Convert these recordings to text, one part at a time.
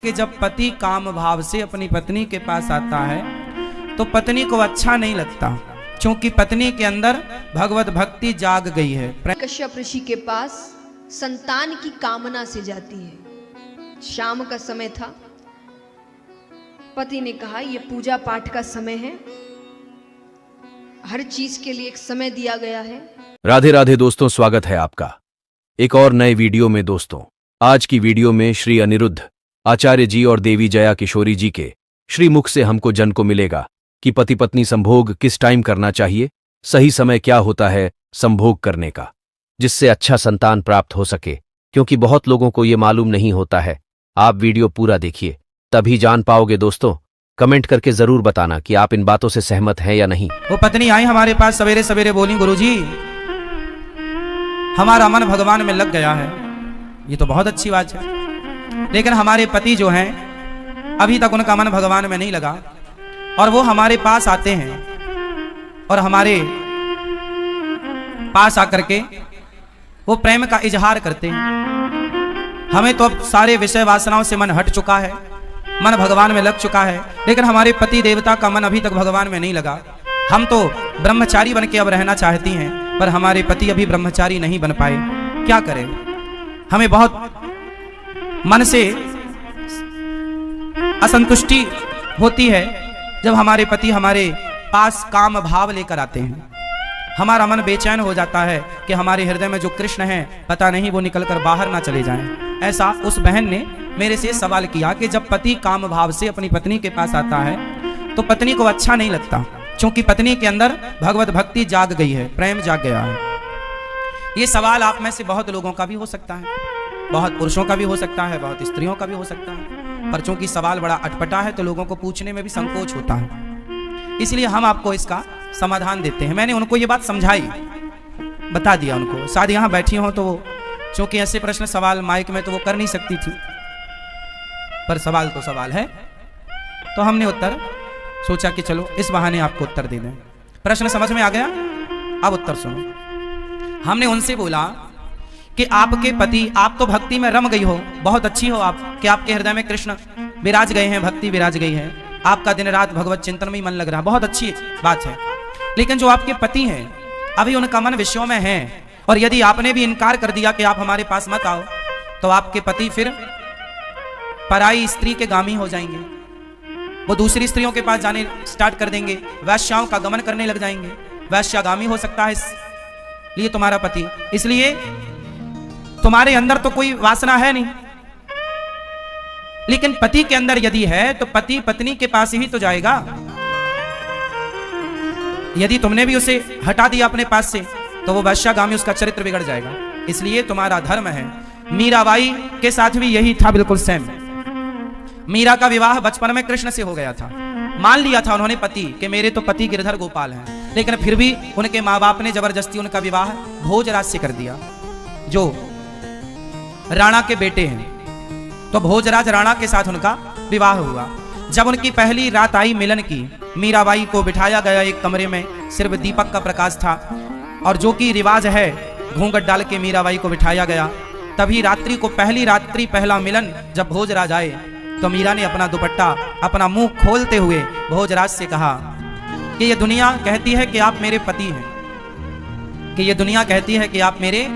कि जब पति काम भाव से अपनी पत्नी के पास आता है तो पत्नी को अच्छा नहीं लगता, क्योंकि पत्नी के अंदर भगवत भक्ति जाग गई है। कश्यप ऋषि के पास संतान की कामना से जाती है। शाम का समय था। पति ने कहा यह पूजा पाठ का समय है, हर चीज के लिए एक समय दिया गया है। राधे राधे दोस्तों, स्वागत है आपका एक और नए वीडियो में। दोस्तों, आज की वीडियो में श्री अनिरुद्ध आचार्य जी और देवी जया किशोरी जी के श्री मुख से हमको जन को मिलेगा कि पति पत्नी संभोग किस टाइम करना चाहिए, सही समय क्या होता है संभोग करने का, जिससे अच्छा संतान प्राप्त हो सके, क्योंकि बहुत लोगों को ये मालूम नहीं होता है। आप वीडियो पूरा देखिए, तभी जान पाओगे। दोस्तों, कमेंट करके जरूर बताना कि आप इन बातों से सहमत हैं या नहीं। वो पत्नी आई हमारे पास सवेरे सवेरे, बोली गुरुजी हमारा मन भगवान में लग गया है। ये तो बहुत अच्छी बात है, लेकिन हमारे पति जो हैं अभी तक उनका मन भगवान में नहीं लगा, और वो हमारे पास आते हैं और हमारे पास आकर के वो प्रेम का इजहार करते हैं। हमें तो अब सारे विषय वासनाओं से मन हट चुका है, मन भगवान में लग चुका है, लेकिन हमारे पति देवता का मन अभी तक भगवान में नहीं लगा। हम तो ब्रह्मचारी बन के अब रहना चाहती हैं, पर हमारे पति अभी ब्रह्मचारी नहीं बन पाए। क्या करें? हमें बहुत मन से असंतुष्टि होती है जब हमारे पति हमारे पास काम भाव लेकर आते हैं। हमारा मन बेचैन हो जाता है कि हमारे हृदय में जो कृष्ण है पता नहीं वो निकलकर बाहर ना चले जाएं। ऐसा उस बहन ने मेरे से सवाल किया कि जब पति काम भाव से अपनी पत्नी के पास आता है तो पत्नी को अच्छा नहीं लगता, क्योंकि पत्नी के अंदर भगवत भक्ति जाग गई है, प्रेम जाग गया है। ये सवाल आप में से बहुत लोगों का भी हो सकता है, बहुत पुरुषों का भी हो सकता है, बहुत स्त्रियों का भी हो सकता है, पर चूंकि सवाल बड़ा अटपटा है तो लोगों को पूछने में भी संकोच होता है। इसलिए हम आपको इसका समाधान देते हैं। मैंने उनको ये बात समझाई, बता दिया उनको। शायद यहाँ बैठी हो तो वो, चूंकि ऐसे प्रश्न सवाल माइक में तो वो कर नहीं सकती थी, पर सवाल तो सवाल है, तो हमने उत्तर सोचा कि चलो इस बहाने आपको उत्तर दे दें। प्रश्न समझ में आ गया? अब उत्तर सुनो। हमने उनसे बोला कि आपके पति, आप तो भक्ति में रम गई हो, बहुत अच्छी हो आप, कि आपके हृदय में कृष्ण विराज गए हैं, भक्ति विराज गई है, आपका दिन रात भगवत चिंतन में ही मन लग रहा, बहुत अच्छी बात है। लेकिन जो आपके पति हैं अभी उनका मन विषयों में है, और यदि आपने भी इनकार कर दिया कि आप हमारे पास मत आओ, तो आपके पति फिर पराई स्त्री के गामी हो जाएंगे। वो दूसरी स्त्रियों के पास जाने स्टार्ट कर देंगे, वैश्याओं का गमन करने लग जाएंगे, वैश्यागामी हो सकता है इसलिए तुम्हारा पति। इसलिए तुम्हारे अंदर तो कोई वासना है नहीं, लेकिन पति के अंदर यदि है तो पति पत्नी के पास ही तो जाएगा। यदि तुमने भी उसे हटा दिया अपने पास से तो वो वैश्यागामी, उसका चरित्र बिगड़ जाएगा। इसलिए तुम्हारा धर्म है। मीराबाई के साथ भी यही था, बिल्कुल सेम। मीरा का विवाह बचपन में कृष्ण से हो गया था, मान लिया था उन्होंने पति कि मेरे तो पति गिरधर गोपाल हैं, लेकिन फिर भी उनके माँ बाप ने जबरदस्ती उनका विवाह भोजराज से कर दिया, जो राणा के बेटे हैं। तो भोजराज राणा के साथ उनका विवाह हुआ। जब उनकी पहली रात आई मिलन की, मीराबाई को बिठाया गया एक कमरे में, सिर्फ दीपक का प्रकाश था, और जो कि रिवाज है घूंघट डाल के मीराबाई को बिठाया गया। तभी रात्रि को, पहली रात्रि पहला मिलन, जब भोजराज आए तो मीरा ने अपना दुपट्टा, अपना मुंह खोलते हुए भोजराज से कहा कि ये दुनिया कहती है कि आप मेरे पति हैं, कि ये दुनिया कहती है कि आप मेरे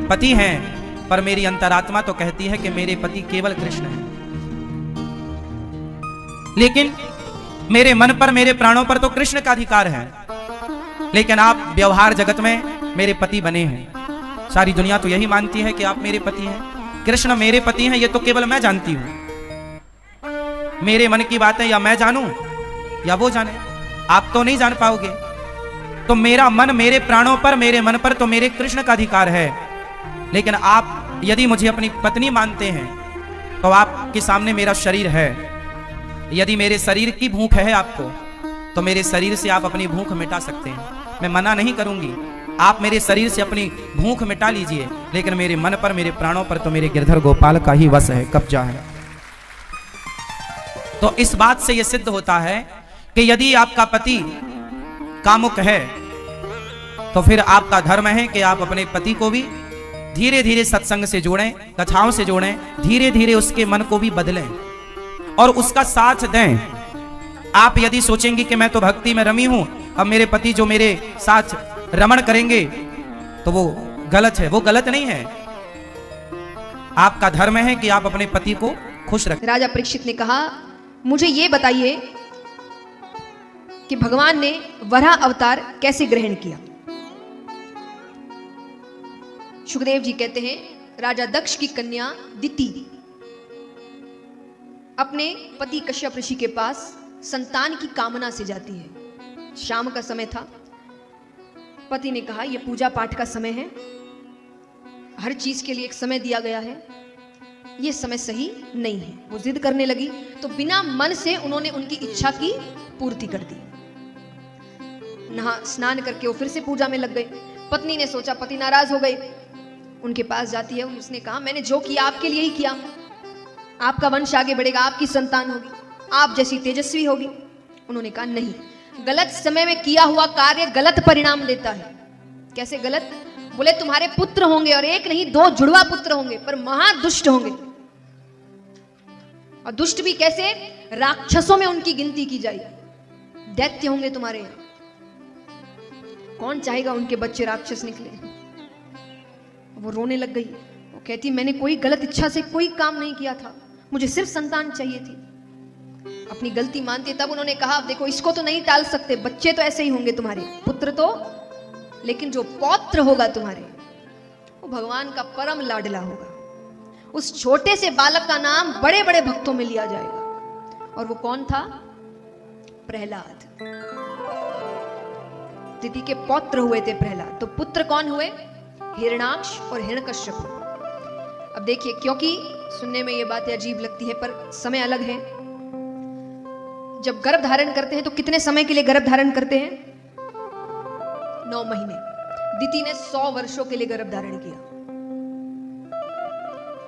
पति हैं, पर मेरी अंतरात्मा तो कहती है कि मेरे पति केवल कृष्ण हैं। लेकिन मेरे मन पर, मेरे प्राणों पर तो कृष्ण का अधिकार है, लेकिन आप व्यवहार जगत में मेरे पति बने हैं। सारी दुनिया तो यही मानती है कि आप मेरे पति हैं, कृष्ण मेरे पति हैं, ये तो केवल मैं जानती हूं। मेरे मन की बातें या मैं जानूं या वो जाने, आप तो नहीं जान पाओगे। तो मेरा मन, मेरे प्राणों पर, मेरे मन पर तो मेरे कृष्ण का अधिकार है, लेकिन आप यदि मुझे अपनी पत्नी मानते हैं तो आपके सामने मेरा शरीर है। यदि मेरे शरीर की भूख है आपको, तो मेरे शरीर से आप अपनी भूख मिटा सकते हैं, मैं मना नहीं करूंगी। आप मेरे शरीर से अपनी भूख मिटा लीजिए, लेकिन मेरे मन पर, मेरे प्राणों पर तो मेरे गिरधर गोपाल का ही वश है, कब्जा है। तो इस बात से यह सिद्ध होता है कि यदि आपका पति कामुक है तो फिर आपका धर्म है कि आप अपने पति को भी धीरे धीरे सत्संग से जोड़ें, कथाओं से जोड़ें, धीरे धीरे उसके मन को भी बदलें। और उसका साथ दें। आप यदि सोचेंगे कि मैं तो भक्ति में रमी हूं, अब मेरे पति जो मेरे साथ रमण करेंगे, तो वो गलत है। वो गलत नहीं है, आपका धर्म है कि आप अपने पति को खुश रखें। राजा परीक्षित ने कहा, मुझे ये बताइए कि भगवान ने वराह अवतार कैसे ग्रहण किया। सुखदेव जी कहते हैं, राजा दक्ष की कन्या दिति अपने पति कश्यप ऋषि के पास संतान की कामना से जाती है। शाम का समय था। पति ने कहा, यह पूजा पाठ का समय है, हर चीज के लिए एक समय दिया गया है, यह समय सही नहीं है। वो जिद करने लगी तो बिना मन से उन्होंने उनकी इच्छा की पूर्ति कर दी। नहा स्नान करके वो फिर से पूजा में लग गए। पत्नी ने सोचा पति नाराज हो गए, उनके पास जाती है। उसने कहा, मैंने जो किया आपके लिए ही किया, आपका वंश आगे बढ़ेगा, आपकी संतान होगी, आप जैसी तेजस्वी होगी। उन्होंने कहा, नहीं, गलत समय में किया हुआ कार्य गलत परिणाम देता है। कैसे गलत? बोले, तुम्हारे पुत्र होंगे और एक नहीं 2 जुड़वा पुत्र होंगे, पर महादुष्ट होंगे। और दुष्ट भी कैसे? राक्षसों में उनकी गिनती की जाएगी, दैत्य होंगे तुम्हारे यहां। कौन चाहेगा उनके बच्चे राक्षस निकले? वो रोने लग गई। वो कहती, मैंने कोई गलत इच्छा से कोई काम नहीं किया था, मुझे सिर्फ संतान चाहिए थी। अपनी गलती मानती। तब उन्होंने कहा, देखो इसको तो नहीं टाल सकते, बच्चे तो ऐसे ही होंगे तुम्हारे, पुत्र तो, लेकिन जो पौत्र होगा तुम्हारे, वो भगवान का परम लाडला होगा। उस छोटे से बालक का नाम बड़े बड़े भक्तों में लिया जाएगा। और वो कौन था? प्रहलाद। दिति के पौत्र हुए थे प्रहलाद। तो पुत्र कौन हुए? हिरण्याक्ष और हिरण्यकश्यप। अब देखिए, क्योंकि सुनने में ये बातें अजीब लगती है पर समय अलग है। जब गर्भ धारण करते हैं तो कितने समय के लिए गर्भ धारण करते हैं? 9 महीने। दिति ने 100 वर्षों के लिए गर्भ धारण किया।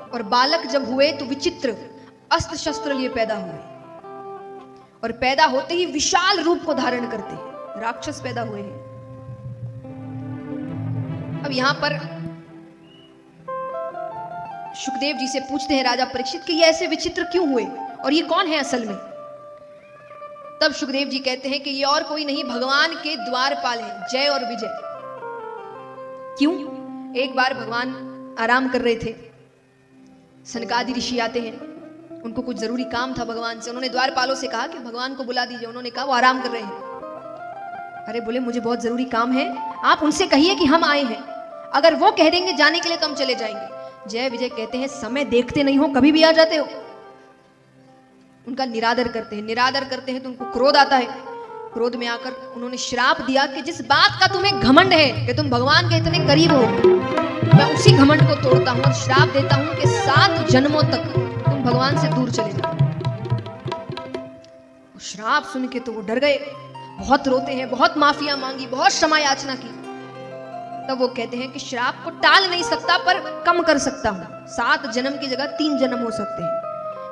और बालक जब हुए तो विचित्र अस्त्र शस्त्र लिए पैदा हुए, और पैदा होते ही विशाल रूप को धारण करते हैं, राक्षस पैदा हुए हैं। अब यहां पर सुखदेव जी से पूछते हैं राजा परीक्षित कि ये ऐसे विचित्र क्यों हुए और ये कौन है असल में? तब सुखदेव जी कहते हैं कि ये और कोई नहीं, भगवान के द्वारपाल हैं, जय और विजय। क्यों? एक बार भगवान आराम कर रहे थे, सनकादि ऋषि आते हैं, उनको कुछ जरूरी काम था भगवान से। उन्होंने द्वारपालों से कहा कि भगवान को बुला दीजिए। उन्होंने कहा वो आराम कर रहे हैं। अरे बोले, मुझे बहुत जरूरी काम है, आप उनसे कहिए कि हम आए हैं। अगर वो कह देंगे जाने के लिए तो हम चले जाएंगे। जय विजय कहते हैं, समय देखते नहीं हो, कभी भी आ जाते हो। उनका निरादर करते हैं। निरादर करते हैं तो उनको क्रोध आता है। क्रोध में आकर उन्होंने श्राप दिया कि जिस बात का तुम्हें घमंड है कि तुम भगवान के इतने करीब हो, मैं उसी घमंड को तोड़ता हूं और श्राप देता हूं कि 7 जन्मों तक तुम भगवान से दूर चले जाओ। श्राप सुन के तो वो डर गए, बहुत रोते हैं, बहुत माफिया मांगी, बहुत क्षमा याचना की। तब वो कहते हैं कि श्राप को टाल नहीं सकता पर कम कर सकता हूं। 7 जन्म की जगह 3 जन्म हो सकते हैं,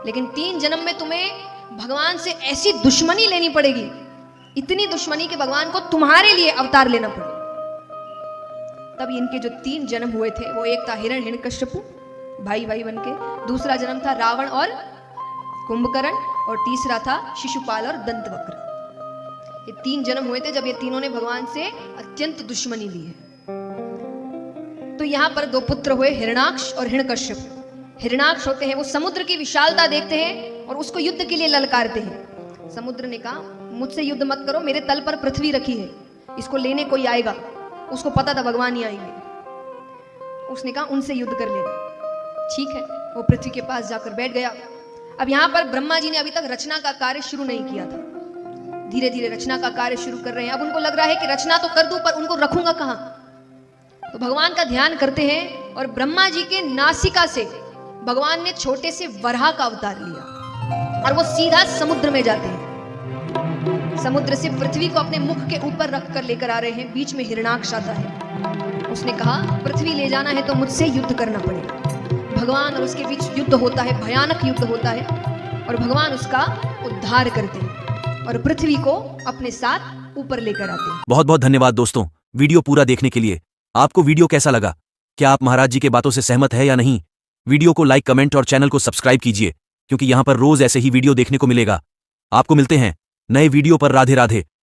लेकिन 3 जन्म में तुम्हें भगवान से ऐसी दुश्मनी लेनी पड़ेगी, इतनी दुश्मनी कि भगवान को तुम्हारे लिए अवतार लेना पड़े। तब इनके जो 3 जन्म हुए थे, वो एक था हिरण्यकश्यप, भाई भाई बनके, दूसरा जन्म था रावण और कुंभकर्ण, और तीसरा था शिशुपाल और दंतवक्र। ये 3 जन्म हुए थे जब ये तीनों ने भगवान से अत्यंत दुश्मनी ली है। तो यहां पर 2 पुत्र हुए, हिरण्याक्ष और हिरण्यकश्यप। हिरण्याक्ष होते हैं वो समुद्र की विशालता देखते हैं और उसको युद्ध के लिए ललकारते हैं। समुद्र ने कहा, मुझसे युद्ध मत करो, मेरे तल पर पृथ्वी रखी है, इसको लेने कोई आएगा। उसको पता था भगवान ही आएंगे। उसने कहा उनसे युद्ध कर लेना। ठीक है, वो पृथ्वी के पास जाकर बैठ गया। अब यहां पर ब्रह्मा जी ने अभी तक रचना का कार्य शुरू नहीं किया था, धीरे धीरे रचना का कार्य शुरू कर रहे हैं। अब उनको लग रहा है कि रचना तो कर दूं पर उनको रखूंगा कहां। तो भगवान का ध्यान करते हैं और ब्रह्मा जी के नासिका से भगवान ने छोटे से वराह का अवतार लिया और वो सीधा समुद्र में जाते हैं। समुद्र से पृथ्वी को अपने मुख के ऊपर रख कर लेकर आ रहे हैं। बीच में हिरण्याक्ष आता है। उसने कहा, पृथ्वी ले जाना है तो मुझसे युद्ध करना पड़ेगा। भगवान और उसके बीच युद्ध होता है, भयानक युद्ध होता है, और भगवान उसका उद्धार करते हैं और पृथ्वी को अपने साथ ऊपर लेकर आते हैं। बहुत बहुत धन्यवाद दोस्तों वीडियो पूरा देखने के लिए। आपको वीडियो कैसा लगा? क्या आप महाराज जी के बातों से सहमत है या नहीं? वीडियो को लाइक, कमेंट और चैनल को सब्सक्राइब कीजिए, क्योंकि यहां पर रोज ऐसे ही वीडियो देखने को मिलेगा। आपको मिलते हैं नए वीडियो पर। राधे राधे।